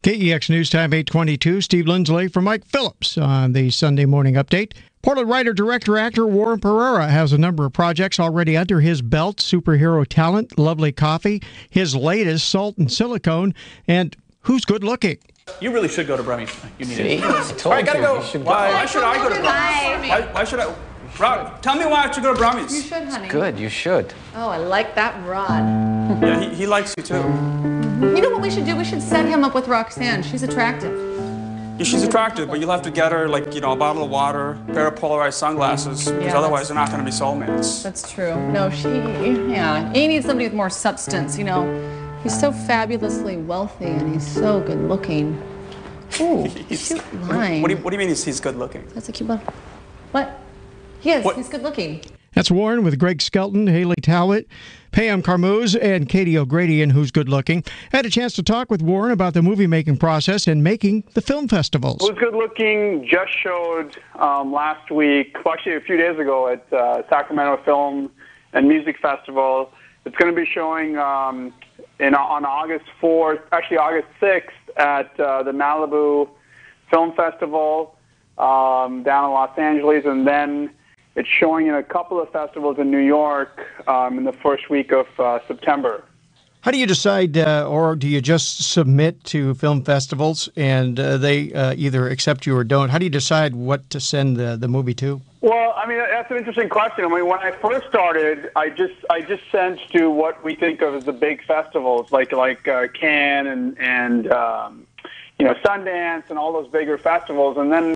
KEX News Time 8:22. Steve Lindsley for Mike Phillips on the Sunday Morning Update. Portland writer, director, actor Warren Pereira has a number of projects already under his belt. Superhero Talent, Lovely Coffee, his latest, Salt and Silicone, and Who's Good Looking? You really should go to Brummies. You need it. All right, gotta go. Why should I go to Brummies? Why should I? Rod, tell me why I should go to Brummies. You should, honey. Good, you should. Oh, I like that Rod. Yeah, he likes you too. You know what we should do? We should set him up with Roxanne. She's attractive. Yeah, she's attractive, but you'll have to get her, like, you know, a bottle of water, a pair of polarized sunglasses, because otherwise they're not going to be soulmates. That's true. No, he needs somebody with more substance, you know. He's so fabulously wealthy, and he's so good looking. Ooh, cute line. What do you mean he's good looking? That's a cute one. What? He's good looking. That's Warren with Greg Skelton, Haley Talbot, Pam Carmouze, and Katie O'Grady in Who's Good Looking. I had a chance to talk with Warren about the movie-making process and making the film festivals. Who's Good Looking just showed last week, well, actually a few days ago at Sacramento Film and Music Festival. It's going to be showing on August 4th, actually August 6th at the Malibu Film Festival down in Los Angeles, and then it's showing in a couple of festivals in New York in the first week of September. How do you decide, or do you just submit to film festivals and they either accept you or don't? How do you decide what to send the movie to? Well, I mean, that's an interesting question. I mean, when I first started, I just sent to what we think of as the big festivals, like Cannes and you know, Sundance and all those bigger festivals, and then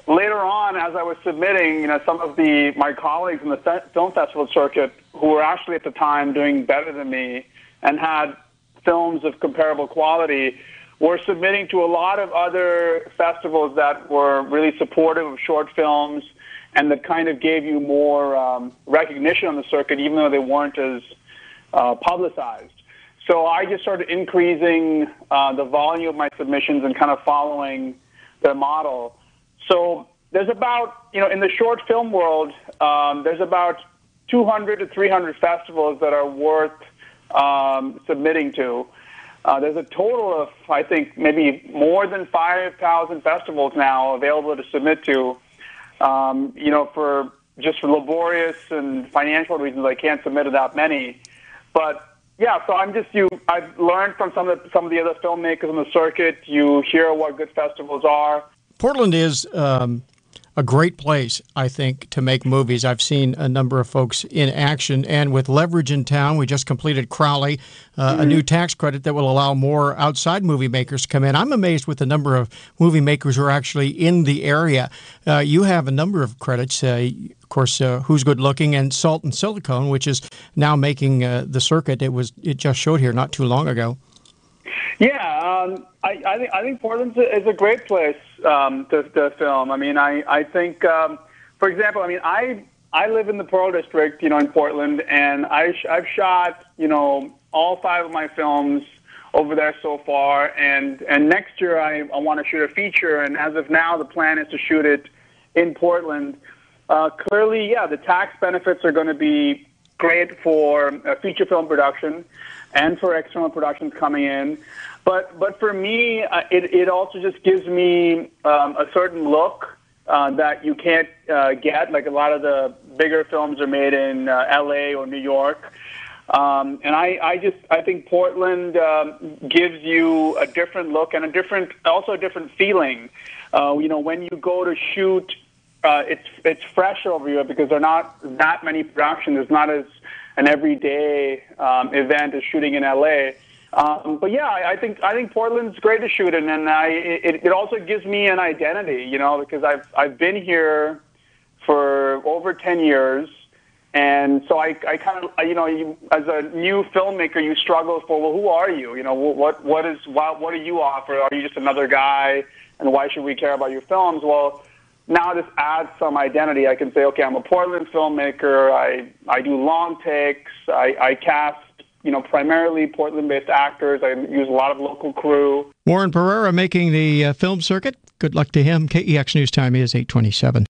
later on, as I was submitting, you know, some of my colleagues in the film festival circuit who were actually at the time doing better than me and had films of comparable quality were submitting to a lot of other festivals that were really supportive of short films and that kind of gave you more recognition on the circuit, even though they weren't as publicized. So I just started increasing the volume of my submissions and kind of following the model. So there's about, you know, in the short film world, there's about 200 to 300 festivals that are worth submitting to. There's a total of, I think, maybe more than 5,000 festivals now available to submit to. You know, for laborious and financial reasons, I can't submit to that many. But yeah, so I've learned from some of the other filmmakers on the circuit. You hear what good festivals are. Portland is a great place, I think, to make movies. I've seen a number of folks in action, and with leverage in town, we just completed Crowley, a new tax credit that will allow more outside movie makers to come in. I'm amazed with the number of movie makers who are actually in the area. You have a number of credits, of course, Who's Good Looking and Salt and Silicone, which is now making the circuit. It just showed here not too long ago. Yeah, I think Portland is a great place to film. I mean, I think, for example, I mean, I live in the Pearl District, you know, in Portland, and I've shot, you know, all 5 of my films over there so far, and next year I want to shoot a feature, and as of now, the plan is to shoot it in Portland. Clearly, yeah, the tax benefits are going to be great for feature film production and for external productions coming in. But for me, it also just gives me a certain look that you can't get. Like a lot of the bigger films are made in L.A. or New York. And I think Portland gives you a different look and also a different feeling. You know, when you go to shoot, it's fresh over here because there are not that many productions. There's not as an everyday event as shooting in L.A. But yeah, I think Portland's great to shoot in, and it also gives me an identity, you know, because I've been here for over 10 years, and so I kind of, you know, as a new filmmaker, you struggle for, well, who are you? You know, what do you offer? Are you just another guy, and why should we care about your films? Well, now this adds some identity. I can say, okay, I'm a Portland filmmaker. I do long takes. I cast, you know, primarily Portland-based actors. I use a lot of local crew. Warren Pereira making the film circuit. Good luck to him. KEX News Time is 8:27.